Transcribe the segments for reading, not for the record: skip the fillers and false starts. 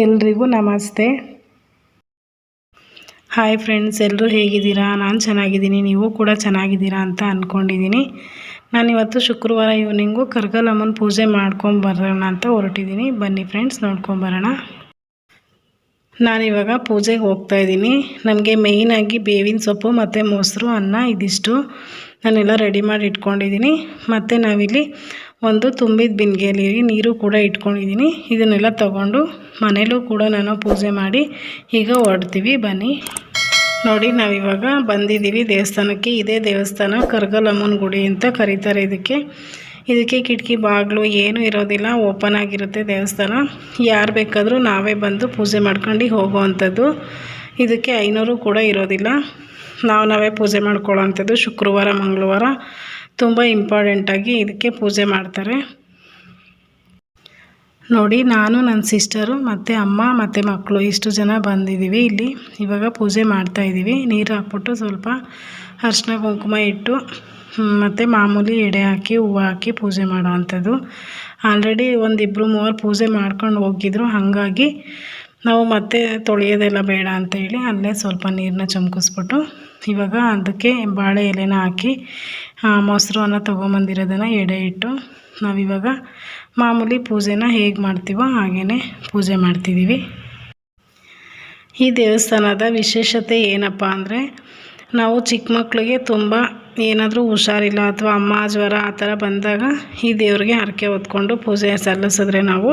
ಎಲ್ರಿಗೂ ನಮಸ್ತೆ. Hi friends, ಎಲ್ಲರೂ ಹೇಗಿದ್ದೀರಾ? ನಾನು ಚೆನ್ನಾಗಿದ್ದೀನಿ, ನೀವು ಕೂಡ ಚೆನ್ನಾಗಿದ್ದೀರಾ ಅಂತ ಅಂದ್ಕೊಂಡಿದ್ದೀನಿ. ನಾನಿವತ್ತು ಶುಕ್ರವಾರ ಈವ್ನಿಂಗು ಕರ್ಗಲಮ್ಮನ ಪೂಜೆ ಮಾಡ್ಕೊಂಬರೋಣ ಅಂತ ಹೊರಟಿದ್ದೀನಿ. ಬನ್ನಿ ಫ್ರೆಂಡ್ಸ್, ನೋಡ್ಕೊಂಬರೋಣ. ನಾನಿವಾಗ ಪೂಜೆಗೆ ಹೋಗ್ತಾಯಿದ್ದೀನಿ. ನಮಗೆ ಮೇಯ್ನಾಗಿ ಬೇವಿನ ಸೊಪ್ಪು ಮತ್ತು ಮೊಸರು, ಅನ್ನ ಇದಿಷ್ಟು ನಾನೆಲ್ಲ ರೆಡಿ ಮಾಡಿ ಇಟ್ಕೊಂಡಿದ್ದೀನಿ. ಮತ್ತು ನಾವಿಲ್ಲಿ ಒಂದು ತುಂಬಿದ ಬಿಂದಿಗೆಯಲ್ಲಿ ನೀರು ಕೂಡ ಇಟ್ಕೊಂಡಿದ್ದೀನಿ. ಇದನ್ನೆಲ್ಲ ತಗೊಂಡು ಮನೇಲೂ ಕೂಡ ನಾನು ಪೂಜೆ ಮಾಡಿ ಈಗ ಹೊರಡ್ತೀವಿ. ಬನ್ನಿ ನೋಡಿ, ನಾವಿವಾಗ ಬಂದಿದ್ದೀವಿ ದೇವಸ್ಥಾನಕ್ಕೆ. ಇದೇ ದೇವಸ್ಥಾನ ಕರ್ಗಲಮ್ಮನ ಗುಡಿ ಅಂತ ಕರೀತಾರೆ. ಇದಕ್ಕೆ ಕಿಟಕಿ ಬಾಗಿಲು ಏನೂ ಇರೋದಿಲ್ಲ, ಓಪನ್ ಆಗಿರುತ್ತೆ ದೇವಸ್ಥಾನ. ಯಾರು ಬೇಕಾದರೂ ನಾವೇ ಬಂದು ಪೂಜೆ ಮಾಡ್ಕೊಂಡು ಹೋಗೋವಂಥದ್ದು. ಇದಕ್ಕೆ ಐನೂರು ಕೂಡ ಇರೋದಿಲ್ಲ, ನಾವೇ ಪೂಜೆ ಮಾಡ್ಕೊಳ್ಳೋ ಅಂಥದ್ದು. ಶುಕ್ರವಾರ ಮಂಗಳವಾರ ತುಂಬ ಇಂಪಾರ್ಟೆಂಟಾಗಿ ಇದಕ್ಕೆ ಪೂಜೆ ಮಾಡ್ತಾರೆ. ನೋಡಿ, ನಾನು ನನ್ನ ಸಿಸ್ಟರು ಮತ್ತು ಅಮ್ಮ ಮತ್ತು ಮಕ್ಕಳು ಇಷ್ಟು ಜನ ಬಂದಿದ್ದೀವಿ. ಇಲ್ಲಿ ಇವಾಗ ಪೂಜೆ ಮಾಡ್ತಾಯಿದ್ದೀವಿ. ನೀರು ಹಾಕ್ಬಿಟ್ಟು ಸ್ವಲ್ಪ ಅರಿಶಿನ ಕುಂಕುಮ ಇಟ್ಟು ಮತ್ತು ಮಾಮೂಲಿ ಎಡೆ ಹಾಕಿ ಹೂವು ಹಾಕಿ ಪೂಜೆ ಮಾಡೋ ಅಂಥದ್ದು. ಆಲ್ರೆಡಿ ಒಂದು 2-3 ಪೂಜೆ ಮಾಡ್ಕೊಂಡು ಹೋಗಿದ್ರು. ಹಾಗಾಗಿ ನಾವು ಮತ್ತೆ ತೊಳೆಯೋದೆಲ್ಲ ಬೇಡ ಅಂತೇಳಿ ಅಲ್ಲೇ ಸ್ವಲ್ಪ ನೀರನ್ನ ಚಮಕಿಸ್ಬಿಟ್ಟು ಇವಾಗ ಅದಕ್ಕೆ ಬಾಳೆ ಎಲೆನ ಹಾಕಿ ಮೊಸರನ್ನ ತೊಗೊಂಬಂದಿರೋದನ್ನು ಎಡೆ ಇಟ್ಟು ನಾವಿವಾಗ ಮಾಮೂಲಿ ಪೂಜೆನ ಹೇಗೆ ಮಾಡ್ತೀವೋ ಹಾಗೇ ಪೂಜೆ ಮಾಡ್ತಿದ್ದೀವಿ. ಈ ದೇವಸ್ಥಾನದ ವಿಶೇಷತೆ ಏನಪ್ಪ ಅಂದರೆ, ನಾವು ಚಿಕ್ಕ ಮಕ್ಕಳಿಗೆ ತುಂಬ ಏನಾದರೂ ಹುಷಾರಿಲ್ಲ ಅಥವಾ ಅಮ್ಮ ಜ್ವರ ಆ ಥರ ಬಂದಾಗ ಈ ದೇವ್ರಿಗೆ ಹರಕೆ ಹೊತ್ಕೊಂಡು ಪೂಜೆ ಸಲ್ಲಿಸಿದ್ರೆ ನಾವು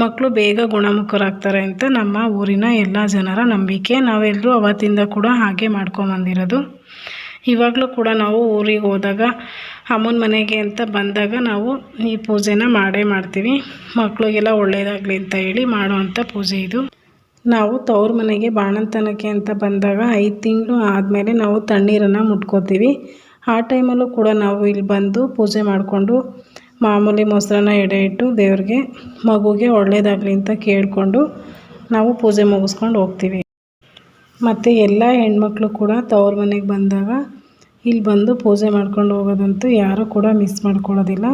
ಮಕ್ಕಳು ಬೇಗ ಗುಣಮುಖರಾಗ್ತಾರೆ ಅಂತ ನಮ್ಮ ಊರಿನ ಎಲ್ಲ ಜನರ ನಂಬಿಕೆ. ನಾವೆಲ್ಲರೂ ಅವತ್ತಿಂದ ಕೂಡ ಹಾಗೆ ಮಾಡ್ಕೊಂಬಂದಿರೋದು. ಇವಾಗಲೂ ಕೂಡ ನಾವು ಊರಿಗೆ ಹೋದಾಗ ಅಮ್ಮನ ಮನೆಗೆ ಅಂತ ಬಂದಾಗ ನಾವು ಈ ಪೂಜೆನ ಮಾಡ್ತೀವಿ. ಮಕ್ಕಳಿಗೆಲ್ಲ ಒಳ್ಳೆಯದಾಗಲಿ ಅಂತ ಹೇಳಿ ಮಾಡುವಂಥ ಪೂಜೆ ಇದು. ನಾವು ತವ್ರ ಮನೆಗೆ ಬಾಣಂತನಕ್ಕೆ ಅಂತ ಬಂದಾಗ 5 ತಿಂಗಳು ಆದಮೇಲೆ ನಾವು ತಣ್ಣೀರನ್ನು ಮುಟ್ಕೋತೀವಿ. ಆ ಟೈಮಲ್ಲೂ ಕೂಡ ನಾವು ಇಲ್ಲಿ ಬಂದು ಪೂಜೆ ಮಾಡಿಕೊಂಡು ಮಾಮೂಲಿ ಮೊಸರನ್ನ ಎಡೆ ಇಟ್ಟು ದೇವ್ರಿಗೆ ಮಗುಗೆ ಒಳ್ಳೆಯದಾಗಲಿ ಅಂತ ಕೇಳಿಕೊಂಡು ನಾವು ಪೂಜೆ ಮುಗಿಸ್ಕೊಂಡು ಹೋಗ್ತೀವಿ. ಮತ್ತು ಎಲ್ಲ ಹೆಣ್ಮಕ್ಳು ಕೂಡ ತವ್ರ ಮನೆಗೆ ಬಂದಾಗ ಇಲ್ಲಿ ಬಂದು ಪೂಜೆ ಮಾಡ್ಕೊಂಡು ಹೋಗೋದಂತೂ ಯಾರೂ ಕೂಡ ಮಿಸ್ ಮಾಡ್ಕೊಳ್ಳೋದಿಲ್ಲ.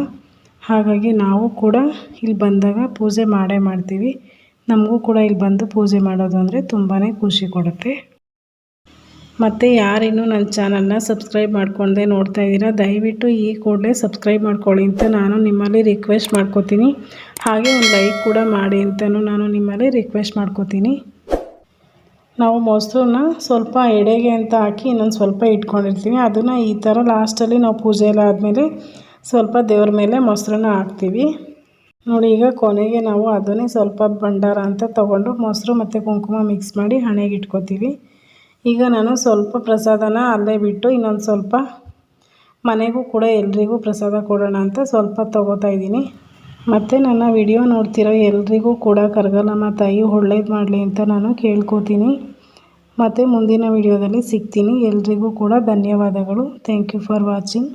ಹಾಗಾಗಿ ನಾವು ಕೂಡ ಇಲ್ಲಿ ಬಂದಾಗ ಪೂಜೆ ಮಾಡ್ತೀವಿ. ನಮಗೂ ಕೂಡ ಇಲ್ಲಿ ಬಂದು ಪೂಜೆ ಮಾಡೋದು ಅಂದರೆ ತುಂಬಾ ಖುಷಿ ಕೊಡುತ್ತೆ. ಮತ್ತು ಯಾರಿನ್ನೂ ನನ್ನ ಚಾನಲ್ನ ಸಬ್ಸ್ಕ್ರೈಬ್ ಮಾಡ್ಕೊಂಡೆ ನೋಡ್ತಾ ಇದ್ದೀರಾ, ದಯವಿಟ್ಟು ಈ ಕೂಡಲೇ ಸಬ್ಸ್ಕ್ರೈಬ್ ಮಾಡ್ಕೊಳ್ಳಿ ಅಂತ ನಾನು ನಿಮ್ಮಲ್ಲಿ ರಿಕ್ವೆಸ್ಟ್ ಮಾಡ್ಕೋತೀನಿ. ಹಾಗೆ ಒಂದು ಲೈಕ್ ಕೂಡ ಮಾಡಿ ಅಂತಲೂ ನಾನು ನಿಮ್ಮಲ್ಲಿ ರಿಕ್ವೆಸ್ಟ್ ಮಾಡ್ಕೋತೀನಿ. ನಾವು ಮೊಸರನ್ನ ಸ್ವಲ್ಪ ಎಡೆಗೆ ಅಂತ ಹಾಕಿ ಇನ್ನೊಂದು ಸ್ವಲ್ಪ ಇಟ್ಕೊಂಡಿರ್ತೀವಿ. ಅದನ್ನು ಈ ಥರ ಲಾಸ್ಟಲ್ಲಿ ನಾವು ಪೂಜೆ ಎಲ್ಲ ಆದಮೇಲೆ ಸ್ವಲ್ಪ ದೇವ್ರ ಮೇಲೆ ಮೊಸರನ್ನ ಹಾಕ್ತೀವಿ. ನೋಡಿ, ಈಗ ಕೊನೆಗೆ ನಾವು ಅದನ್ನೇ ಸ್ವಲ್ಪ ಭಂಡಾರ ಅಂತ ತೊಗೊಂಡು ಮೊಸರು ಮತ್ತು ಕುಂಕುಮ ಮಿಕ್ಸ್ ಮಾಡಿ ಹಣೆಗೆ ಇಟ್ಕೋತೀವಿ. ಈಗ ನಾನು ಸ್ವಲ್ಪ ಪ್ರಸಾದನ ಅಲ್ಲೇ ಬಿಟ್ಟು ಇನ್ನೊಂದು ಸ್ವಲ್ಪ ಮನೆಗೂ ಕೂಡ ಎಲ್ರಿಗೂ ಪ್ರಸಾದ ಕೊಡೋಣ ಅಂತ ಸ್ವಲ್ಪ ತೊಗೋತಾ ಇದ್ದೀನಿ. ಮತ್ತು ನನ್ನ ವಿಡಿಯೋ ನೋಡ್ತಿರೋ ಎಲ್ರಿಗೂ ಕೂಡ ಕರ್ಗಲಮ್ಮ ತಾಯಿ ಒಳ್ಳೇದು ಮಾಡಲಿ ಅಂತ ನಾನು ಕೇಳ್ಕೊತೀನಿ. ಮತ್ತು ಮುಂದಿನ ವಿಡಿಯೋದಲ್ಲಿ ಸಿಗ್ತೀನಿ. ಎಲ್ರಿಗೂ ಕೂಡ ಧನ್ಯವಾದಗಳು. Thank you for watching.